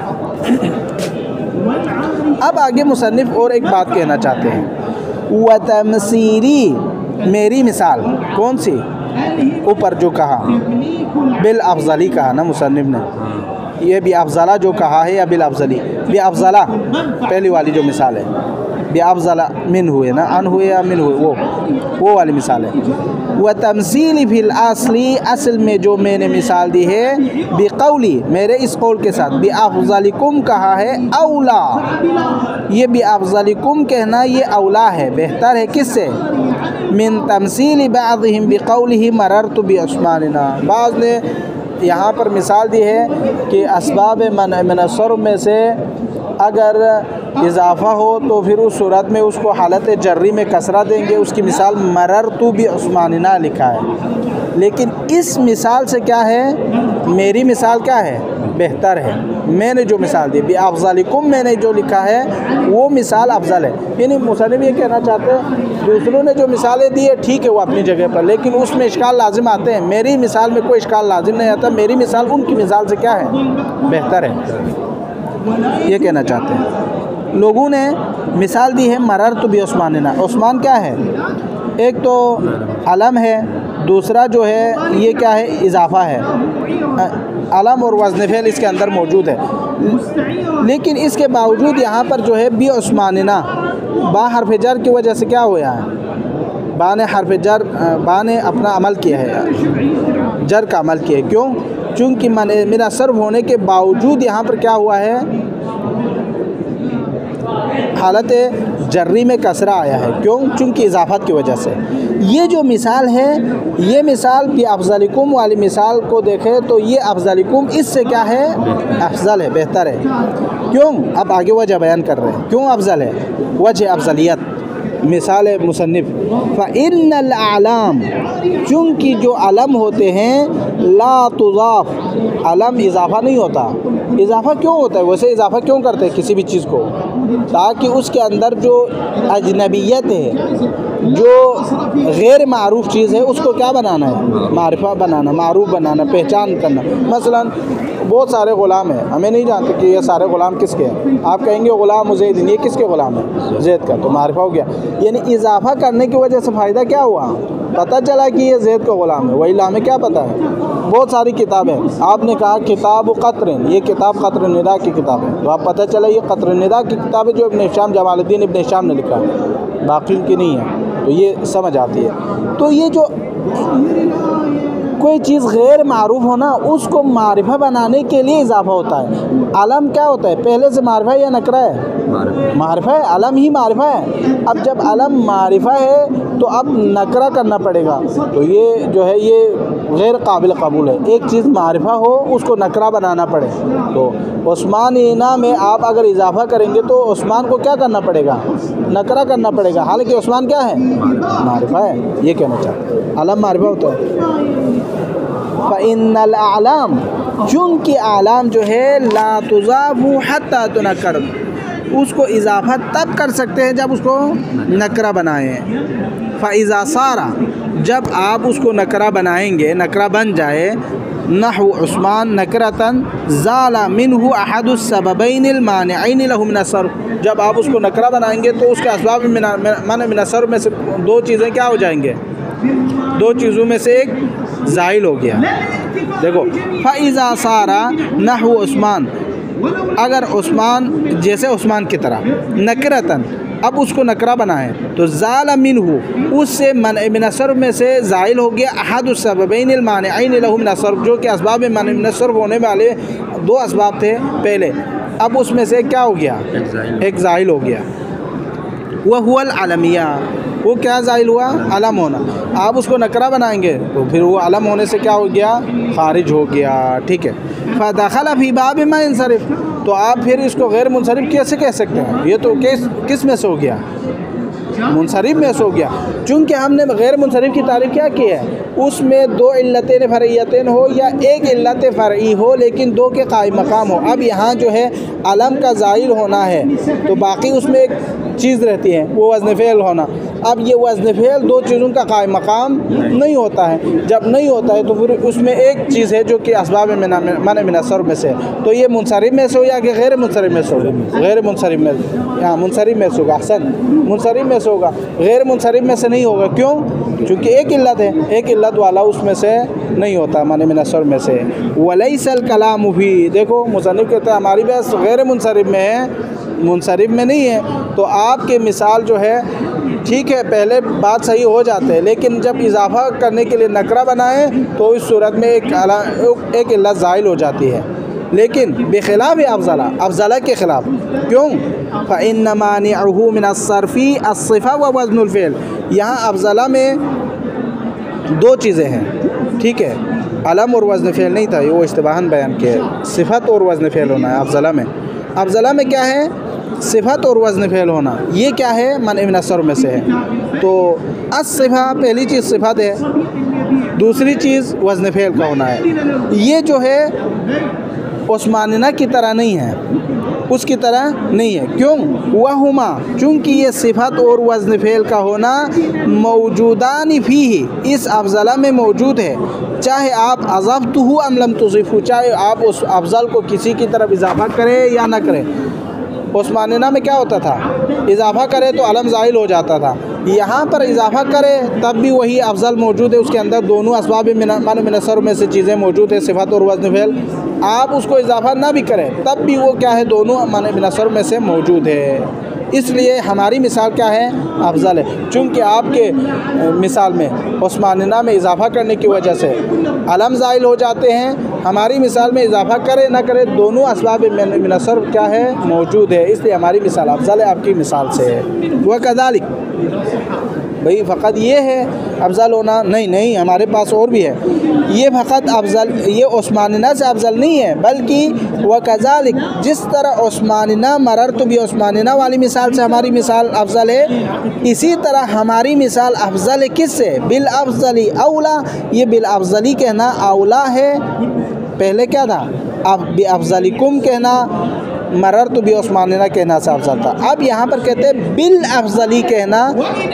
अब आगे मुसन्निफ़ और एक बात कहना चाहते हैं, व तमसीली, मेरी मिसाल, कौन सी, ऊपर जो कहा बिल अफजली कहा ना मुसन्निफ़ ने, ये भी अफजला जो कहा है या बिल अफजली, बे अफजला पहली वाली जो मिसाल है, बे अफजला मिन हुए ना, अन हुए या मिन हुए, वो वाली मिसाल है। व तमसीली फिल असली, असल में जो मैंने मिसाल दी है, बिकौली, मेरे इस कौल के साथ, बे अफजलिकुम कहा है औला, ये बे अफजलिकुम कहना ये औला है, बेहतर है, किससे, मिन तमसीली बाज़िहिम बिकौलिही मररतु बिअस्मानिना, बाज़ ने यहाँ पर मिसाल दी है कि असबाब मन सर्फ में से अगर इजाफ़ा हो तो फिर उस सूरत में उसको हालत जर्री में कसरा देंगे। उसकी मिसाल मररतु बिअस्मानिना लिखा है, लेकिन इस मिसाल से क्या है, मेरी मिसाल क्या है, बेहतर है। मैंने जो मिसाल दी बे अफजलिकुम, मैंने जो लिखा है वो मिसाल अफजल है। यानी मुसन्निफ़ ये कहना चाहते हैं दूसरों ने जो मिसालें दी है ठीक है वो अपनी जगह पर, लेकिन उसमें इश्काल लाजिम आते हैं, मेरी मिसाल में कोई इश्काल लाजिम नहीं आता, मेरी मिसाल उनकी मिसाल से क्या है, बेहतर है, ये कहना चाहते हैं। लोगों ने मिसाल दी है मररतु बिउस्मानिना, उस्मान क्या है, एक तो अलम है, दूसरा जो है ये क्या है, इजाफ़ा है, अलम और वज़न फ़ेल इसके अंदर मौजूद है। लेकिन इसके बावजूद यहाँ पर जो है बिउस्मानिना, बा हर्फ जर की वजह से क्या हुआ है, बा ने हर्फ जर, बा ने अपना अमल किया है, जर का अमल किया है। क्यों? चूँकि मेरा सर्फ होने के बावजूद यहाँ पर क्या हुआ है, हालत जर्री में कसरा आया है। क्यों? चूँकि इजाफ़त की वजह से। ये जो मिसाल है, ये मिसाल भी अफजलिकुम वाली मिसाल को देखें तो ये अफजलिकुम इससे क्या है, अफजल है, बेहतर है। क्यों? अब आगे वजह बयान कर रहे हैं क्यों अफजल है, वजह अफजलियत। मिसाल मुसन्निफ़, फ़इन्नल आलाम, चूँकि जो अलम होते हैं, ला तुज़ाफ़, अलम इजाफ़ा नहीं होता। इजाफ़ा क्यों होता है, वैसे इजाफ़ा क्यों करते हैं किसी भी चीज़ को, ताकि उसके अंदर जो अजनबियत है, जो गैर मारूफ़ चीज़ है, उसको क्या बनाना है, मारिफा बनाना, मारूफ़ बनाना, पहचान करना। मसलन बहुत सारे ग़ुलाम हैं, हमें नहीं जानते कि ये सारे ग़ुलाम किसके हैं, आप कहेंगे ग़ुलाम ज़ैद, ये किसके ग़ुलाम है, ज़ैद का, तो मारिफा हो गया। यानी इजाफ़ा करने की वजह से फ़ायदा क्या हुआ, पता चला कि ये ज़ैद का ग़ुलाम है, वही हमें क्या पता है, बहुत सारी किताबें, आपने कहा किताब क़त्रिन, ये किताब क़त्र निदा की किताब है, तो आप पता चला ये क़त्र निदा की किताब है जो इब्न हिशाम, जमालुद्दीन इब्न हिशाम ने लिखा है, बाकी की नहीं है, तो ये समझ आती है। तो ये जो कोई चीज़ गैर मारूफ हो ना, उसको मारिफा बनाने के लिए इजाफा होता है। अलम क्या होता है, पहले से मारिफा है या नकरा है? मारिफा है, अलम ही मारिफा है। अब जब अलम मारिफा है तो अब नकरा करना पड़ेगा, तो ये जो है ये गैर काबिल कबूल है। एक चीज़ मारिफा हो उसको नकरा बनाना पड़े, तो उस्मान इना में आप अगर इजाफा करेंगे तो उस्मान को क्या करना पड़ेगा, नकरा करना पड़ेगा, हालांकि उस्मान क्या है, मारिफा है। ये कहना चाहते हैं, अलम मारिफा होता है। फ़इन्नल आलाम, चूँकि आलाम जो है ला तुज़ाफ़ु हत्ता तुनक्कर, उसको इजाफा तब कर सकते हैं जब उसको नकरा बनाएं। फ़इज़ा सारा, जब आप उसको नकरा बनाएंगे, नकरा बन जाए, नहु उस्मान नकरतन ज़ाला मिन्हु अहदुस सबबैनिल मानिअैन लहु मिन सर्फ़, जब आप उसको नकरा बनाएंगे तो उसके असबाब माने मिन सर्फ़ में से दो चीज़ें क्या हो जाएंगे, दो चीज़ों में से एक ज़ाइल हो गया। देखो, फ़इज़ा सारा नहु उस्मान, अगर उस्मान जैसे उस्मान की तरह नकरतन, अब उसको नकरा बनाए तो ज़ाला मिन्हु, उससे मिन सर्फ़ में से ज़ाइल हो गया अहदुस सबबैनिल मानिअैन लहु मिन सर्फ़, जो कि असबाब माने मिन सर्फ़ होने वाले दो असबाब थे पहले, अब उसमें से क्या हो गया, एक ज़ाइल हो गया। वह हुवल अलमिया, वो क्या ज़ाइल हुआ, अलम होना। आप उसको नकरा बनाएंगे तो फिर वो अलम होने से क्या हो गया, खारिज हो गया। ठीक है, फ़दख़ल फ़ी बाब मा यंसरिफ़, तो आप फिर इसको गैर मुनसरिफ़ कैसे कह सकते हैं, ये तो किस में से हो गया, मुनसरिफ़ में से हो गया। चूँकि हमने गैर मुनसरिफ़ की तारीफ़ क्या की है, उसमें दो इल्लतें फ़रइयतें हो या एक इल्लत फ़रई हो लेकिन दो के कायम मकाम हो। अब यहाँ जो है अलम का ज़ाइल होना है तो बाकी उसमें एक चीज़ रहती है, वो वज़न फ़ेल होना। अब ये वज़न फ़ेल दो चीज़ों का कायम मकाम नहीं होता है, जब नहीं होता है तो फिर उसमें एक चीज़ है जो कि असबाब माने मिन सर्फ़ में से, तो ये मुनसरिफ़ में से हो या कि गैर मुनसरिफ़ में से होगा, गैर मुनसरिफ़ में, हाँ मुनसरिफ़ में से होगा, अहसन मुनसरिफ़ में से होगा, गैर मुनसरिफ़ में से नहीं होगा। क्यों, क्योंकि एक इल्लत है, एक इल्लत वाला उसमें से नहीं होता माने मिन सर्फ़ में से। वलैसल कलाम भी, देखो मुसन्निफ़ कहता है हमारी बहस गैर मुनसरिफ़ में है, मुनसरिफ़ में नहीं है। तो आपके मिसाल जो है ठीक है, पहले बात सही हो जाते हैं, लेकिन जब इजाफा करने के लिए नकरा बनाए तो इस सूरत में एक इल्लत ज़ाइल हो जाती है। लेकिन बेखिलाफ़ अफ़ज़ला, अफ़ज़ला के ख़िलाफ़, क्यों, फ़इन्न मानिअहु मिन अस्सर्फ़ी अस्सिफ़ा व वज़नुल फ़िअल, यहाँ अफ़ज़ला में दो चीज़ें हैं। ठीक है, अलम और वज़न फ़िअल नहीं था, ये वो इस्तिबाहन बयान किया, सिफ़त और वज़न फ़िअल होना है अफ़ज़ला में। अफ़ज़ला में क्या है, सिफ़त और वज़न फ़ेल होना, ये क्या है, माने मिन सर्फ़ में से है। तो अस्सिफ़ा पहली चीज़ सिफ़त है, दूसरी चीज़ वज़न फ़ेल का होना है। ये जो है उस्मानिना की तरह नहीं है, उसकी तरह नहीं है। क्यों, वहुमा, चूँकि ये सिफ़त और वज़न फ़ेल का होना मौजूदान फ़ीही, इस अफ़ज़ला में मौजूद है, चाहे आप अज़फ़्तहु अम लम तुज़िफ़हु, चाहे आप उस अफ़ज़ल को किसी की तरफ इजाफ़ा करें या ना करें। उस्मानिना में क्या होता था, इजाफ़ा करे तो अलम ज़ाइल हो जाता था, यहाँ पर इजाफ़ा करे तब भी वही अफ़ज़ल मौजूद है, उसके अंदर दोनों असबाब माने मिन सर्फ़ में से चीज़ें मौजूद है, सिफ़त और वज़न फ़ेल। आप उसको इजाफ़ा ना भी करें तब भी वो क्या है, दोनों माने मिन सर्फ़ में से मौजूद है। इसलिए हमारी मिसाल क्या है, अफ़ज़ल है। चूँकि आपके मिसाल में उस्मानिना में इजाफ़ा करने की वजह से अलम ज़ाइल हो जाते हैं, हमारी मिसाल में इजाफ़ा करे ना करे दोनों असबाब मिन सर्फ़ क्या है, मौजूद है, इसलिए हमारी मिसाल अफ़ज़ल है आपकी मिसाल से है। वह कज़ालिक, भाई फ़कत ये है अफ़ज़ल होना, नहीं, हमारे पास और भी है। ये फ़कत अफ़ज़ल, ये उस्मानिना से अफ़ज़ल नहीं है, बल्कि वह कज़ालिक, जिस तरह उस्मानिना मररतु बि उस्मानिना वाली मिसाल से हमारी मिसाल अफ़ज़ल है, इसी तरह हमारी मिसाल अफ़ज़ल है किससे, बिल अफ़ज़ली औला, ये बिल अफ़ज़ली कहना औला है। पहले क्या था, अब बि अफ़ज़लिकुम कहना, मररतु बि उस्मानिना कहना से अफ़ज़ल था। अब यहाँ पर कहते हैं बिल अफ़ज़ली कहना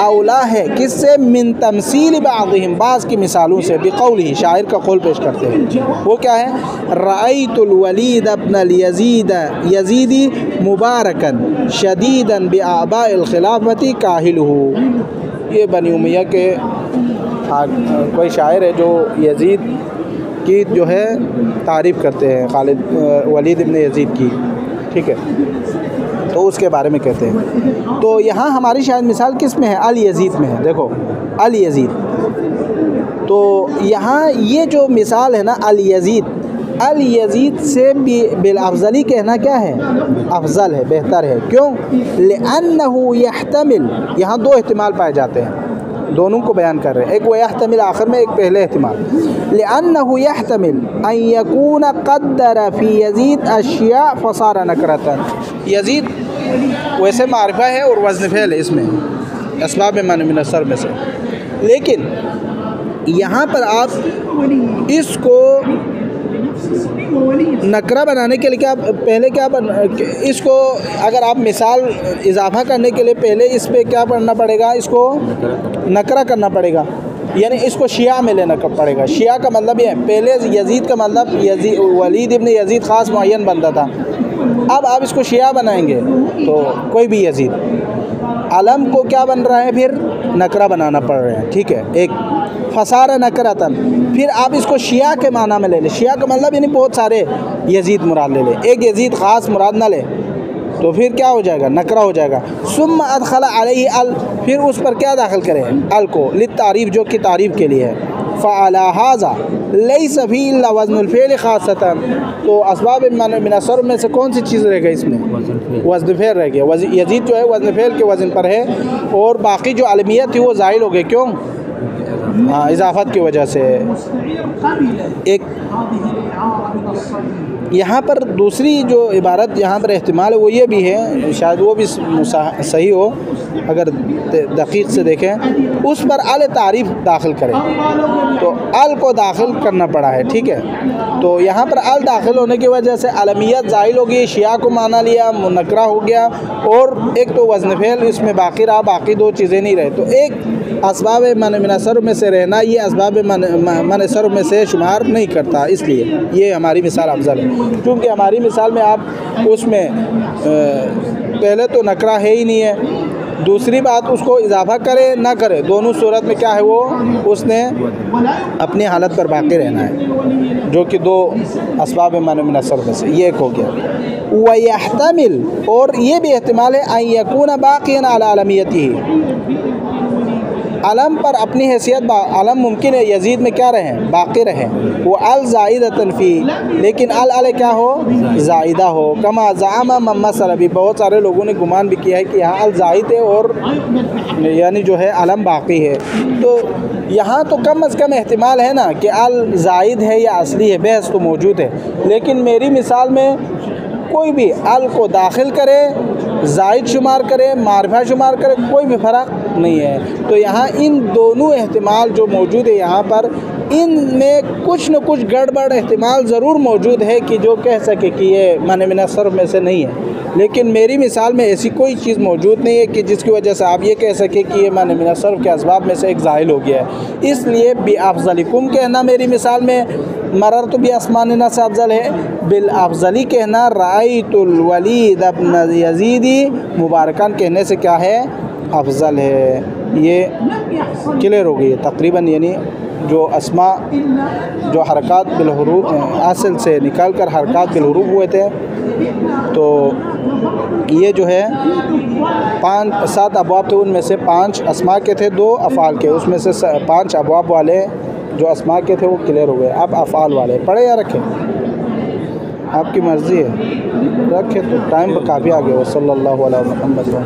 औला है, किससे, मिन तमसील बाज़िहिम, बाज़ की मिसालों से, बिक़ौलिही, शायर का कौल पेश करते हैं। वो क्या है, रअयतुल वलीद इब्नल यज़ीदी मुबारकन शदीदन बिआबाइल खिलाफती काहिलहु। ये बनी उमैया के कोई शायर है जो यज़ीद की जो है तारीफ़ करते हैं खालिद वलीद इब्न यजीद की, ठीक है, तो उसके बारे में कहते हैं। तो यहाँ हमारी शायद मिसाल किस में है? अल यजीद में है। देखो अल यजीद, तो यहाँ ये जो मिसाल है ना अल यजीद से बिल अफजली कहना क्या है? अफजल है, बेहतर है। क्यों? लिअन्नहु यहतमिल, यहाँ दो एहतिमाल पाए जाते हैं, दोनों को बयान कर रहे हैं, एक वो यहतमिल आखिर में, एक पहले एहतिमाल। लिअन्नहु यहतमिल अन यकून क़द्दर फ़ी यजीद अशिया फ़सार नकरतन। यजीद वैसे मारिफा है और वज़न फ़ेल है इसमें, असबाब मन असर में से, लेकिन यहाँ पर आप इसको नकरा बनाने के लिए इसको अगर आप मिसाल इजाफा करने के लिए पहले इस पे क्या करना पड़ेगा? इसको नकरा करना पड़ेगा, यानी इसको शिया में लेना पड़ेगा। शिया का मतलब ये है, पहले यजीद का मतलब वलीद इब्न यजीद ख़ास मुअय्यन बंदा था, अब आप इसको शिया बनाएंगे तो कोई भी यजीद, अलम को क्या बन रहा है? फिर नकरा बनाना पड़ रहा है, ठीक है। एक फसार नकरतन, फिर आप इसको शिया के माना में ले लें, शिया का मतलब यानी बहुत सारे यजीद मुराद ले लें, एक यजीद ख़ास मुराद ना ले, तो फिर क्या हो जाएगा? नकरा हो जाएगा। सुम्मा अदखला अलैहि अल, फिर उस पर क्या दाखिल करें? अल को, लित्तारीफ़, जो कि तारीफ़ के लिए है। फ़अला हाज़ा लैसा फ़ीहि इल्ला वज़नुल फ़ेल ख़ासतन, तो असबाब मिन असर में से कौन सी चीज़ रह गई इसमें? वज़न फ़ेल रह गया। यजीद जो है वज़न फ़ेल के वज़न पर है, और बाकी जो अलमियत थी वो ज़ाइल हो गई। क्यों? हाँ, इजाफ़त की वजह से। एक यहाँ पर दूसरी जो इबारत यहाँ पर एहतिमाल है वो ये भी है, शायद वो भी सही हो अगर दक़ीक़ से देखें, उस पर अल तारीफ़ दाखिल करें, तो अल को दाखिल करना पड़ा है, ठीक है। तो यहाँ पर अल दाखिल होने की वजह से अलमियत ज़ाइल होगी, शिया को माना लिया, मुनकरा हो गया, और एक तो वज़न फ़ेल इसमें बाकी रहा, बाकी दो चीज़ें नहीं रहे। तो एक असबाब मन असर में से रहना, ये असबाब मन असर में से शुमार नहीं करता, इसलिए ये हमारी मिसाल अफजल है। क्योंकि हमारी मिसाल में आप उसमें पहले तो नकरा है ही नहीं है, दूसरी बात उसको इजाफा करे ना करे, दोनों सूरत में क्या है, वो उसने अपनी हालत पर बाकी रहना है, जो कि दो असबाब मन असर में से ये एक हो गया। वयहतमिल, और ये भी एहतिमाल है, अन यकून बाक़ियन अला अलमियतिही, अलम पर अपनी हैसियत, अलम मुमकिन है यजीद में क्या रहें? बाक़ी रहें। वो अल ज़ाइदतन फ़ी, लेकिन अल क्या हो? ज़ाइदा हो। कमा ज़ामा मम्मा सरबी, बहुत सारे लोगों ने गुमान भी किया है कि यहाँ अल ज़ाइद है और यानी जो है अलम बाक़ी है। तो यहाँ तो कम अज़ कम एहतिमाल है ना कि अल ज़ाइद है या असली है, बहस तो मौजूद है, लेकिन मेरी मिसाल में कोई भी अल को दाखिल करे, ज़ाइद शुमार करे, मारिफा शुमार करे, कोई भी फ़र्क नहीं है। तो यहाँ इन दोनों एहतिमाल जो मौजूद है यहाँ पर, इनमें कुछ न कुछ गड़बड़ एहतिमाल ज़रूर मौजूद है कि जो कह सके कि ये मन असर में से नहीं है, लेकिन मेरी मिसाल में ऐसी कोई चीज़ मौजूद नहीं है कि जिसकी वजह से आप ये कह सके कि ये मन असर के असबाब में से एक ज़ाहिल हो गया है। इसलिए बि अफ़ज़लिकुम कहना मेरी मिसाल में मरर तो भी आसमान से अफजल है, बिल अफजली कहना रायतुल वलीद इब्न यजीदी मुबारकन कहने से क्या है? अफजल है। ये क्लियर हो गई है तकरीबन, यानी जो अस्मा जो हरकत बिलहुरूफ असल से निकाल कर हरकत बिलहुरूफ हुए थे, तो ये जो है 5-7 अबवाब थे, उनमें से 5 अस्मा के थे, 2 अफ़ाल के, उसमें से 5 अबवाब वाले जो अस्मा के थे वो क्लियर हो गए। अब अफ़ाल वाले पढ़े या रखें, आपकी मर्ज़ी है, रखें तो टाइम काफ़ी आ गया। सल्लल्लाहु अलैहि वसल्लम।